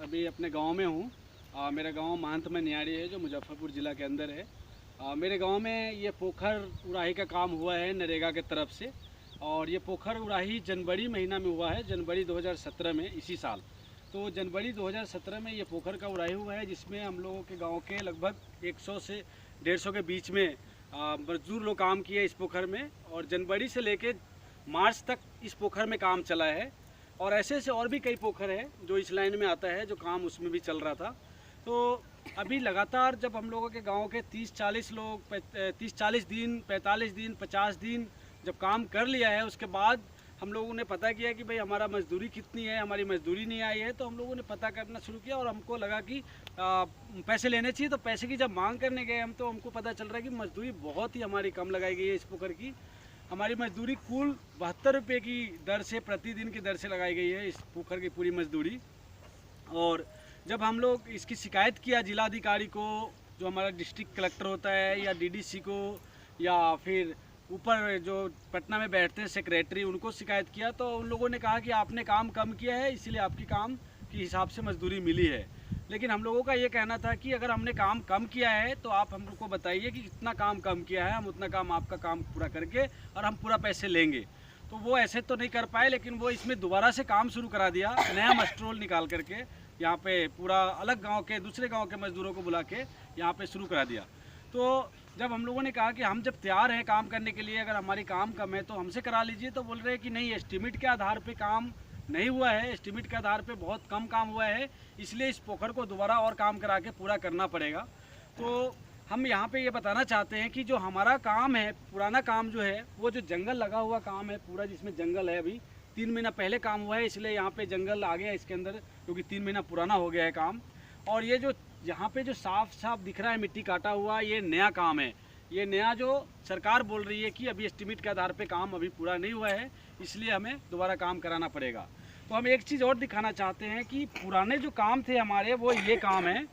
अभी अपने गांव में हूँ। मेरा गांव महंत में नियाड़ी है जो मुजफ्फरपुर ज़िला के अंदर है। मेरे गांव में ये पोखर उड़ाही का काम हुआ है नरेगा के तरफ से। और ये पोखर उड़ाही जनवरी महीना में हुआ है, जनवरी 2017 में, इसी साल। तो जनवरी 2017 में ये पोखर का उड़ाही हुआ है, जिसमें हम लोगों के गाँव के लगभग 100 से 150 के बीच में मजदूर लोग काम किए इस पोखर में। और जनवरी से लेकर मार्च तक इस पोखर में काम चला है। और ऐसे ऐसे और भी कई पोखर है जो इस लाइन में आता है, जो काम उसमें भी चल रहा था। तो अभी लगातार जब हम लोगों के गांव के 30-40 लोग 30-40 दिन, 45 दिन, 50 दिन जब काम कर लिया है, उसके बाद हम लोगों ने पता किया कि भाई हमारा मजदूरी कितनी है, हमारी मजदूरी नहीं आई है। तो हम लोगों ने पता करना शुरू किया और हमको लगा कि पैसे लेने चाहिए। तो पैसे की जब मांग करने गए हम, तो हमको पता चल रहा है कि मजदूरी बहुत ही हमारी कम लगाई गई है इस पोखर की। हमारी मजदूरी कुल 72 रुपये की दर से, प्रतिदिन की दर से लगाई गई है इस पोखर की पूरी मजदूरी। और जब हम लोग इसकी शिकायत किया जिलाधिकारी को, जो हमारा डिस्ट्रिक्ट कलेक्टर होता है, या डीडीसी को, या फिर ऊपर जो पटना में बैठते हैं सेक्रेटरी, उनको शिकायत किया, तो उन लोगों ने कहा कि आपने काम कम किया है, इसीलिए आपकी काम के हिसाब से मजदूरी मिली है। लेकिन हम लोगों का ये कहना था कि अगर हमने काम कम किया है तो आप हम लोग को बताइए कि कितना काम कम किया है, हम उतना काम आपका काम पूरा करके और हम पूरा पैसे लेंगे। तो वो ऐसे तो नहीं कर पाए, लेकिन वो इसमें दोबारा से काम शुरू करा दिया, नया मस्ट्रोल निकाल करके यहाँ पे पूरा अलग गांव के, दूसरे गांव के मजदूरों को बुला के यहाँ पे शुरू करा दिया। तो जब हम लोगों ने कहा कि हम जब तैयार हैं काम करने के लिए, अगर हमारी काम कम है तो हमसे करा लीजिए, तो बोल रहे हैं कि नहीं, एस्टीमेट के आधार पे काम नहीं हुआ है, एस्टीमेट के आधार पे बहुत कम काम हुआ है, इसलिए इस पोखर को दोबारा और काम करा के पूरा करना पड़ेगा। तो हम यहाँ पे ये बताना चाहते हैं कि जो हमारा काम है, पुराना काम जो है, वो जो जंगल लगा हुआ काम है पूरा, जिसमें जंगल है, अभी 3 महीना पहले काम हुआ है, इसलिए यहाँ पे जंगल आ गया इसके अंदर, क्योंकि 3 महीना पुराना हो गया है काम। और ये जो यहाँ पे जो साफ साफ दिख रहा है मिट्टी काटा हुआ, ये नया काम है। ये नया जो सरकार बोल रही है कि अभी एस्टीमेट के आधार पे काम अभी पूरा नहीं हुआ है, इसलिए हमें दोबारा काम कराना पड़ेगा। तो हम एक चीज़ और दिखाना चाहते हैं कि पुराने जो काम थे हमारे, वो ये काम है,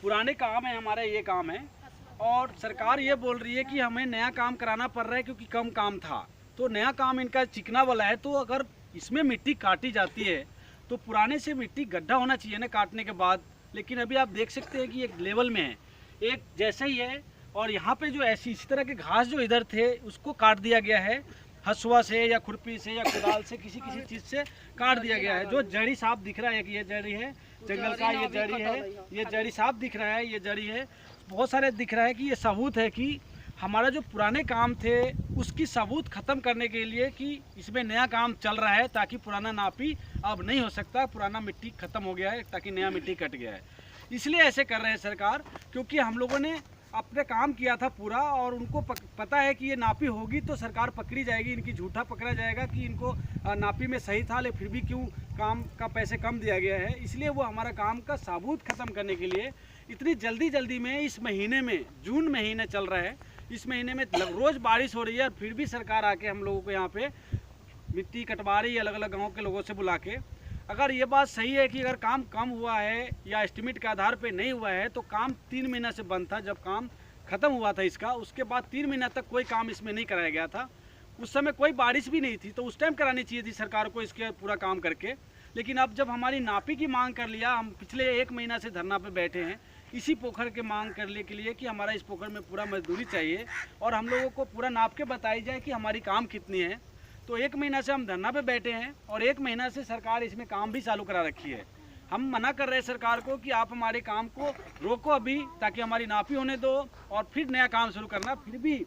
पुराने काम है हमारे, ये काम है। और सरकार ये बोल रही है कि हमें नया काम कराना पड़ रहा है क्योंकि कम काम था। तो नया काम इनका चिकना वाला है, तो अगर इसमें मिट्टी काटी जाती है तो पुराने से मिट्टी गड्ढा होना चाहिए ना काटने के बाद। लेकिन अभी आप देख सकते हैं कि एक लेवल में है, एक जैसा ही है। और यहाँ पे जो ऐसी इसी तरह के घास जो इधर थे, उसको काट दिया गया है हसुआ से या खुरपी से या कुदाल से, किसी किसी चीज़ से काट दिया गया है। जो जड़ी साफ दिख रहा है कि ये जड़ी है जंगल का, ये जड़ी है, ये जड़ी साफ दिख रहा है, ये जड़ी है, बहुत सारे दिख रहा है कि ये सबूत है कि हमारा जो पुराने काम थे उसकी सबूत ख़त्म करने के लिए कि इसमें नया काम चल रहा है, ताकि पुराना नापी अब नहीं हो सकता, पुराना मिट्टी ख़त्म हो गया है, ताकि नया मिट्टी कट गया है। इसलिए ऐसे कर रहे हैं सरकार, क्योंकि हम लोगों ने अपने काम किया था पूरा, और उनको पता है कि ये नापी होगी तो सरकार पकड़ी जाएगी, इनकी झूठा पकड़ा जाएगा कि इनको नापी में सही था, लेकिन फिर भी क्यों काम का पैसे कम दिया गया है। इसलिए वो हमारा काम का सबूत ख़त्म करने के लिए इतनी जल्दी में, इस महीने में, जून महीने चल रहा है, इस महीने में रोज़ बारिश हो रही है, और फिर भी सरकार आके हम लोगों को यहाँ पे मिट्टी कटवा रही है अलग अलग गाँव के लोगों से बुला के। अगर ये बात सही है कि अगर काम कम हुआ है या एस्टीमेट के आधार पे नहीं हुआ है, तो काम 3 महीना से बंद था। जब काम ख़त्म हुआ था इसका, उसके बाद 3 महीना तक कोई काम इसमें नहीं कराया गया था। उस समय कोई बारिश भी नहीं थी, तो उस टाइम करानी चाहिए थी सरकार को इसके पूरा काम करके। लेकिन अब जब हमारी नापी की मांग कर लिया, हम पिछले 1 महीना से धरना पे बैठे हैं इसी पोखर के मांग करने के लिए कि हमारा इस पोखर में पूरा मजदूरी चाहिए और हम लोगों को पूरा नाप के बताई जाए कि हमारी काम कितनी है। तो 1 महीना से हम धरना पे बैठे हैं, और 1 महीना से सरकार इसमें काम भी चालू करा रखी है। हम मना कर रहे हैं सरकार को कि आप हमारे काम को रोको अभी, ताकि हमारी नापी होने दो और फिर नया काम शुरू करना। फिर भी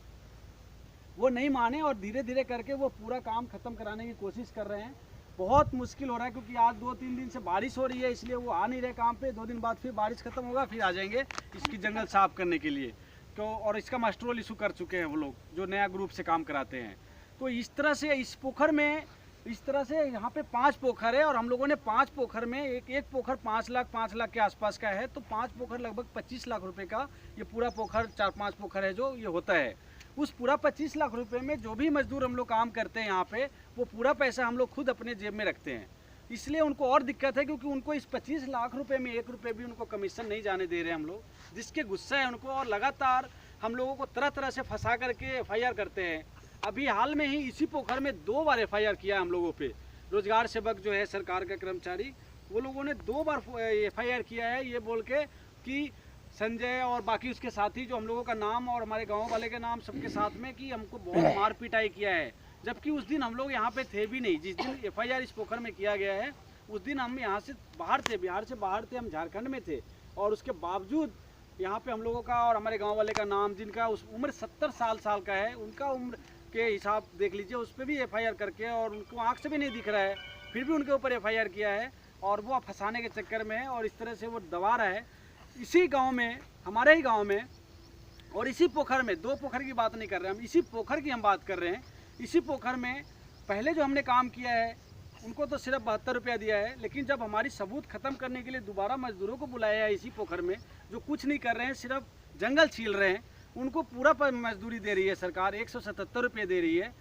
वो नहीं माने, और धीरे धीरे करके वो पूरा काम ख़त्म कराने की कोशिश कर रहे हैं। बहुत मुश्किल हो रहा है, क्योंकि आज 2-3 दिन से बारिश हो रही है, इसलिए वो आ नहीं रहे काम पे। 2 दिन बाद फिर बारिश खत्म होगा, फिर आ जाएंगे इसकी जंगल साफ करने के लिए। तो और इसका मस्ट्रोल इशू कर चुके हैं वो लोग जो नया ग्रुप से काम कराते हैं। तो इस तरह से इस पोखर में, इस तरह से यहाँ पे 5 पोखर है, और हम लोगों ने 5 पोखर में एक पोखर 5 लाख के आसपास का है। तो 5 पोखर लगभग 25 लाख रुपए का ये पूरा पोखर, 4-5 पोखर है जो ये होता है। उस पूरा 25 लाख रुपए में जो भी मजदूर हम लोग काम करते हैं यहाँ पे, वो पूरा पैसा हम लोग खुद अपने जेब में रखते हैं। इसलिए उनको और दिक्कत है, क्योंकि उनको इस 25 लाख रुपए में 1 रुपये भी उनको कमीशन नहीं जाने दे रहे हम लोग, जिसके गुस्सा है उनको। और लगातार हम लोगों को तरह तरह से फंसा करके FIR करते हैं। अभी हाल में ही इसी पोखर में 2 बार FIR किया हम लोगों पे। रोजगार सेवक जो है सरकार का कर्मचारी, वो लोगों ने 2 बार FIR किया है, ये बोल के कि संजय और बाकी उसके साथी जो हम लोगों का नाम और हमारे गांव वाले के नाम सबके साथ में कि हमको बहुत मार पिटाई किया है, जबकि उस दिन हम लोग यहाँ पे थे भी नहीं। जिस दिन FIR इस पोखर में किया गया है उस दिन हम यहाँ से बाहर थे, बिहार से बाहर थे, हम झारखंड में थे, और उसके बावजूद यहाँ पे हम लोगों का और हमारे गांव वाले का नाम, जिनका उस उम्र 70 साल का है, उनका उम्र के हिसाब देख लीजिए, उस पर भी FIR करके, और उनको आँख से भी नहीं दिख रहा है, फिर भी उनके ऊपर FIR किया है, और वो फंसाने के चक्कर में है और इस तरह से वो दबा रहा है। इसी गांव में, हमारे ही गांव में, और इसी पोखर में, 2 पोखर की बात नहीं कर रहे हम, इसी पोखर की हम बात कर रहे हैं। इसी पोखर में पहले जो हमने काम किया है उनको तो सिर्फ 72 रुपया दिया है, लेकिन जब हमारी सबूत ख़त्म करने के लिए दोबारा मजदूरों को बुलाया है इसी पोखर में, जो कुछ नहीं कर रहे हैं, सिर्फ जंगल छील रहे हैं, उनको पूरा मजदूरी दे रही है सरकार, 177 रुपये दे रही है।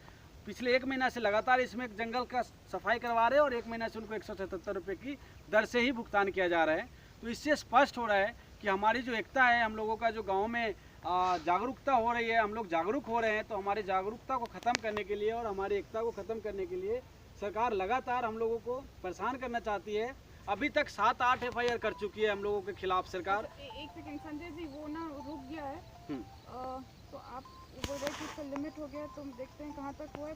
पिछले 1 महीना से लगातार इसमें जंगल का सफाई करवा रहे हैं और 1 महीना से उनको 177 रुपये की दर से ही भुगतान किया जा रहा है। तो इससे स्पष्ट हो रहा है कि हमारी जो एकता है, हम लोगों का जो गांव में जागरूकता हो रही है, हम लोग जागरूक हो रहे हैं, तो हमारी जागरूकता को ख़त्म करने के लिए और हमारी एकता को ख़त्म करने के लिए सरकार लगातार हम लोगों को परेशान करना चाहती है। अभी तक 7-8 FIR कर चुकी है हम लोगों के खिलाफ सरकार। एक सेकंड संजय जी, वो ना रुक गया है, तो आप बोल रहे हैं कि इसका लिमिट हो गया, तो देखते हैं कहाँ तक हुआ है।